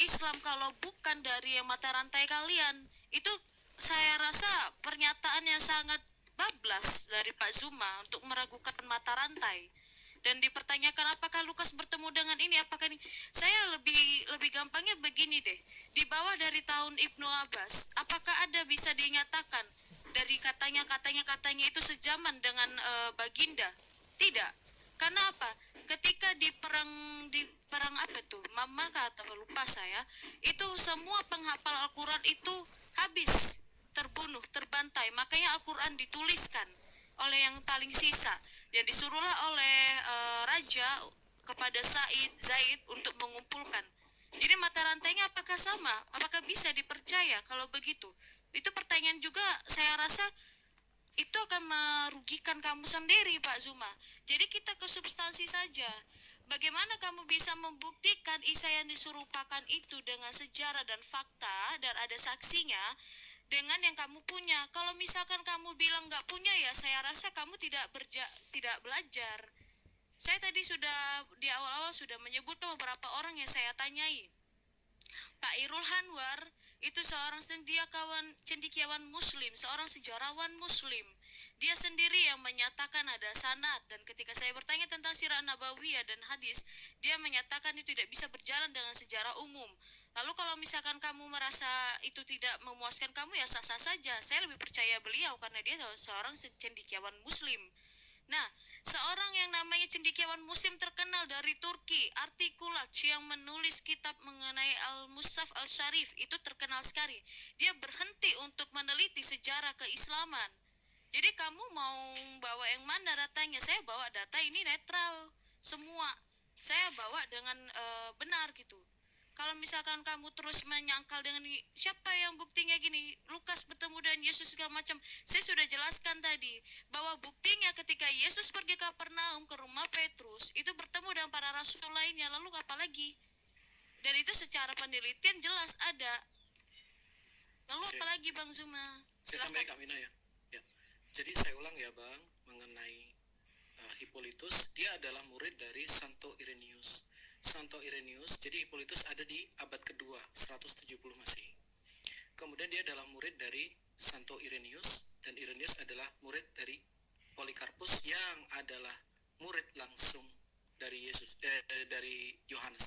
Islam kalau bukan dari mata rantai kalian? Itu saya rasa pernyataan yang sangat bablas dari Pak Zuma untuk meragukan mata rantai. Dan dipertanyakan apakah Lukas bertemu dengan ini, apakah ini, saya lebih gampangnya begini deh, di bawah dari tahun Ibnu Abbas, apakah ada bisa dinyatakan dari katanya itu sejaman dengan Baginda? Tidak. Karena apa? Ketika di perang apa tuh, Mamaka atau lupa saya, itu semua penghafal Al-Quran itu habis, terbunuh, terbantai. Makanya Al-Quran dituliskan oleh yang paling sisa, dan disuruhlah oleh raja kepada Zaid untuk mengumpulkan. Jadi mata rantainya apakah sama? Apakah bisa dipercaya kalau begitu? Itu pertanyaan juga, saya rasa itu akan merugikan kamu sendiri, Pak Zuma. Jadi kita ke substansi saja. Bagaimana kamu bisa membuktikan Isa yang diserupakan itu dengan sejarah dan fakta dan ada saksinya dengan yang kamu punya? Kalau misalkan kamu bilang nggak punya, ya saya rasa kamu tidak belajar. Saya tadi sudah di awal-awal sudah menyebut beberapa orang yang saya tanyai. Pak Irul Hanwar itu seorang cendekiawan muslim, seorang sejarawan muslim. Dia sendiri yang menyatakan ada sanad, dan ketika saya bertanya tentang sirah nabawiyah dan hadis, dia menyatakan itu tidak bisa berjalan dengan sejarah umum. Lalu kalau misalkan kamu merasa itu tidak memuaskan kamu, ya sah-sah saja. Saya lebih percaya beliau karena dia seorang cendekiawan muslim. Nah, seorang yang namanya cendekiawan muslim terkenal dari Turki, Artikulat, yang menulis kitab mengenai Al-Mustaf Al-Syarif, itu terkenal sekali. Dia berhenti untuk meneliti sejarah keislaman. Jadi kamu mau bawa yang mana datanya? Saya bawa data ini netral semua. Saya bawa dengan benar gitu. Kalau misalkan kamu terus menyangkal dengan siapa yang buktinya gini, Lukas bertemu dengan Yesus segala macam, saya sudah jelaskan tadi bahwa buktinya ketika Yesus pergi ke Kapernaum, ke rumah Petrus, itu bertemu dengan para rasul lainnya. Lalu apa lagi? Dan itu secara penelitian jelas ada. Lalu apa lagi, Bang Zuma? Saya tambah Kak Mina ya. Jadi saya ulang ya Bang, mengenai Hippolytus, dia adalah murid dari Santo Irenaeus. Santo Irenaeus, jadi Hippolytus ada di abad kedua, 170 Masehi. Kemudian dia adalah murid dari Santo Irenaeus, dan Irenaeus adalah murid dari Polikarpus yang adalah murid langsung dari dari Yohanes.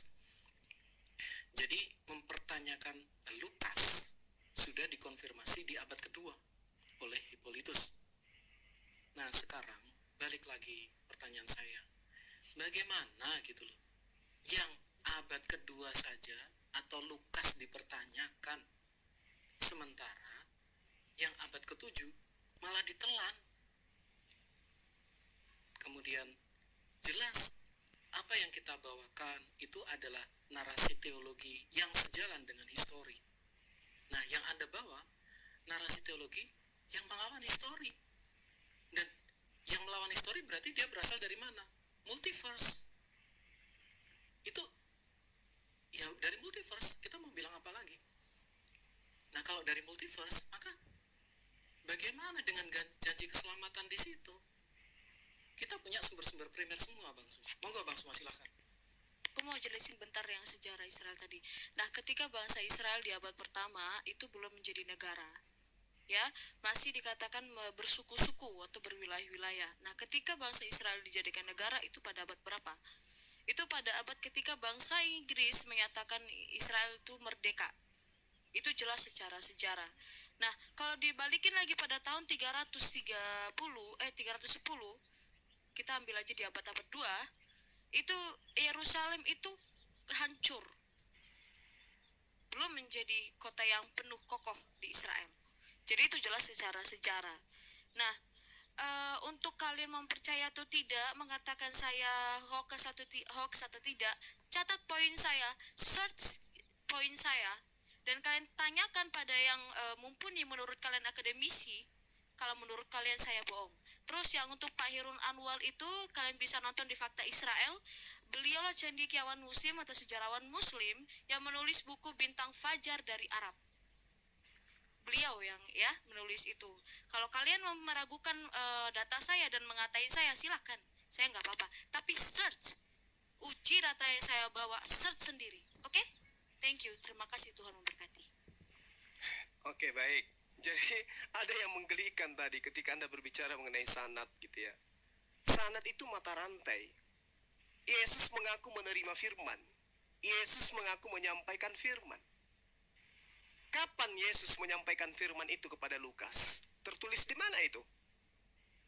Jadi mempertanyakan Lukas sudah dikonfirmasi di abad kedua oleh Hippolytus. Nah sekarang balik lagi pertanyaan saya, bagaimana gitu loh, yang abad kedua saja atau Lukas dipertanyakan, sementara yang abad ketujuh malah ditelan. Kemudian jelas apa yang kita bawakan itu adalah narasi teologi yang sejalan dengan histori. Nah yang Anda bawa narasi teologi yang melawan histori. Dan yang melawan histori berarti dia berasal dari mana? Multiverse. Itu ya dari multiverse kita mau bilang apa lagi? Nah kalau dari multiverse, maka bagaimana dengan janji keselamatan di situ? Kita punya sumber-sumber primer semua, Bang Suma. Monggo Bang Suma, silakan. Aku mau jelasin bentar yang sejarah Israel tadi. Nah, ketika bangsa Israel di abad pertama itu belum menjadi negara, ya, masih dikatakan bersuku-suku atau berwilayah-wilayah. Nah, ketika bangsa Israel dijadikan negara itu pada abad berapa? Itu pada abad ketika bangsa Inggris menyatakan Israel itu merdeka. Itu jelas secara sejarah. Nah, kalau dibalikin lagi pada tahun 310, kita ambil aja di abad-abad 2, itu Yerusalem itu hancur. Belum menjadi kota yang penuh kokoh di Israel. Jadi itu jelas secara sejarah. Nah, untuk kalian mempercaya atau tidak, mengatakan saya hoax atau tidak, catat poin saya, search poin saya, dan kalian tanyakan pada yang mumpuni menurut kalian akademisi, kalau menurut kalian saya bohong. Terus yang untuk Pak Hirun Anwar itu kalian bisa nonton di Fakta Israel. Beliaulah cendekiawan muslim atau sejarawan muslim yang menulis buku Bintang Fajar dari Arab. Beliau yang ya menulis itu. Kalau kalian meragukan data saya dan mengatain saya, silahkan, saya nggak apa-apa. Tapi search, uji data yang saya bawa, search sendiri. Oke? Thank you. Terima sanad gitu ya. Sanad itu mata rantai. Yesus mengaku menerima firman. Yesus mengaku menyampaikan firman. Kapan Yesus menyampaikan firman itu kepada Lukas? Tertulis di mana itu?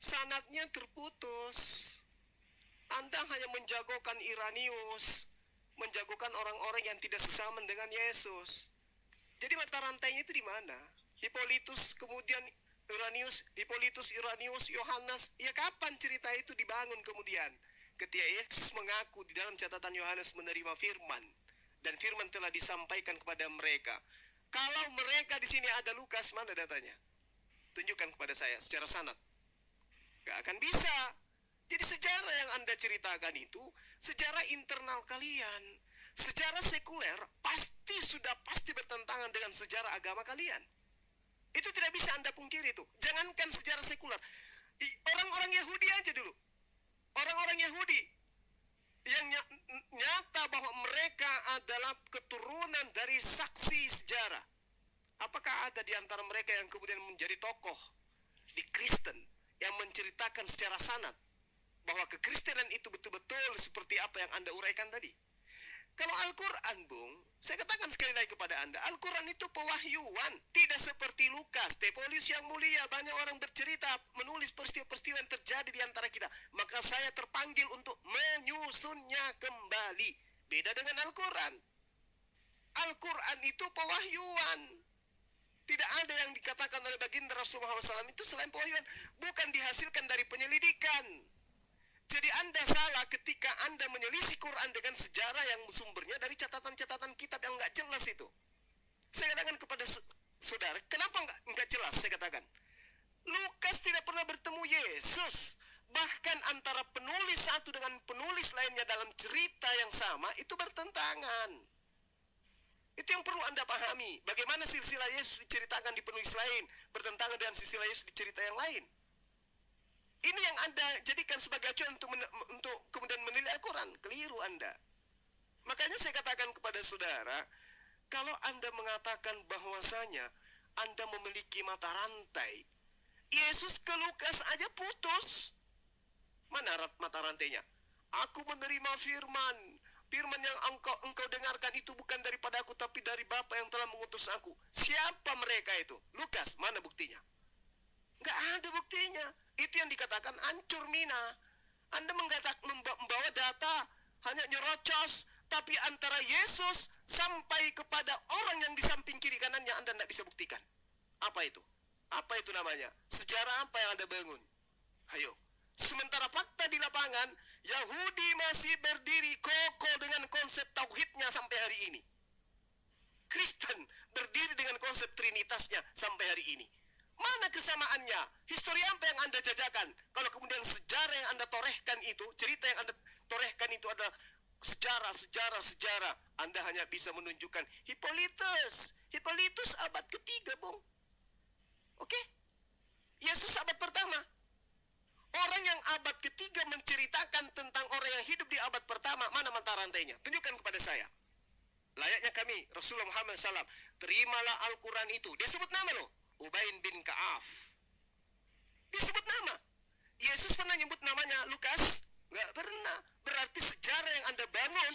Sanadnya terputus. Anda hanya menjagokan Iranius, menjagokan orang-orang yang tidak sesaman dengan Yesus. Jadi mata rantainya itu di mana? Hippolytus, kemudian Iranius, Hippolytus, Iranius, Yohanes. Ya kapan cerita itu dibangun kemudian? Ketika Yesus mengaku di dalam catatan Yohanes menerima firman, dan firman telah disampaikan kepada mereka. Kalau mereka di sini ada Lukas, mana datanya? Tunjukkan kepada saya secara sanad. Gak akan bisa. Jadi sejarah yang Anda ceritakan itu sejarah internal kalian. Sejarah sekuler pasti bertentangan dengan sejarah agama kalian. Itu tidak bisa Anda pungkiri itu. Jangankan sejarah sekuler. Orang-orang Yahudi aja dulu. Orang-orang Yahudi yang nyata bahwa mereka adalah keturunan dari saksi sejarah. Apakah ada di antara mereka yang kemudian menjadi tokoh di Kristen yang menceritakan secara sanad bahwa kekristenan itu betul-betul seperti apa yang Anda uraikan tadi? Kalau Al-Quran, Bung, saya katakan sekali lagi kepada Anda, Al-Quran itu pewahyuan, tidak seperti Lukas, Tepolius yang mulia, banyak orang bercerita, menulis peristiwa-peristiwa yang terjadi di antara kita. Maka saya terpanggil untuk menyusunnya kembali. Beda dengan Al-Quran. Al-Quran itu pewahyuan. Tidak ada yang dikatakan oleh baginda Rasulullah SAW itu selain pewahyuan. Bukan dihasilkan dari penyelidikan. Jadi Anda salah ketika Anda menyelisih Quran dengan sejarah yang sumbernya dari catatan-catatan kitab yang nggak jelas itu. Saya katakan kepada saudara, kenapa nggak jelas? Saya katakan, Lukas tidak pernah bertemu Yesus. Bahkan antara penulis satu dengan penulis lainnya dalam cerita yang sama itu bertentangan. Itu yang perlu Anda pahami. Bagaimana silsilah Yesus diceritakan di penulis lain bertentangan dengan silsilah Yesus di cerita yang lain. Ini yang Anda jadikan sebagai acuan untuk kemudian menilai Al-Quran. Keliru Anda. Makanya saya katakan kepada saudara, kalau Anda mengatakan bahwasanya Anda memiliki mata rantai, Yesus ke Lukas aja putus. Mana mata rantainya? Aku menerima firman. Firman yang engkau dengarkan itu bukan daripada aku, tapi dari Bapa yang telah mengutus aku. Siapa mereka itu? Lukas, mana buktinya? Nggak ada buktinya. Itu yang dikatakan ancur mina. Anda membawa data hanya nyerocos, tapi antara Yesus sampai kepada orang yang di samping kiri kanannya Anda tidak bisa buktikan. Apa itu? Apa itu namanya? Sejarah apa yang Anda bangun? Ayo. Sementara fakta di lapangan, Yahudi masih berdiri kokoh dengan konsep tauhidnya sampai hari ini. Kristen berdiri dengan konsep trinitasnya sampai hari ini. Mana kesamaannya? Histori apa yang Anda jajakan? Kalau kemudian sejarah yang Anda torehkan itu, cerita yang Anda torehkan itu adalah sejarah. Anda hanya bisa menunjukkan Hippolytus abad ketiga, Bung. Oke? Yesus abad pertama. Orang yang abad ketiga menceritakan tentang orang yang hidup di abad pertama, mana mata rantainya? Tunjukkan kepada saya. Layaknya kami, Rasulullah Muhammad SAW, terimalah Al-Quran itu. Dia sebut nama loh. Ubain bin Ka'af. Disebut nama. Yesus pernah nyebut namanya Lukas? Nggak pernah. Berarti sejarah yang Anda bangun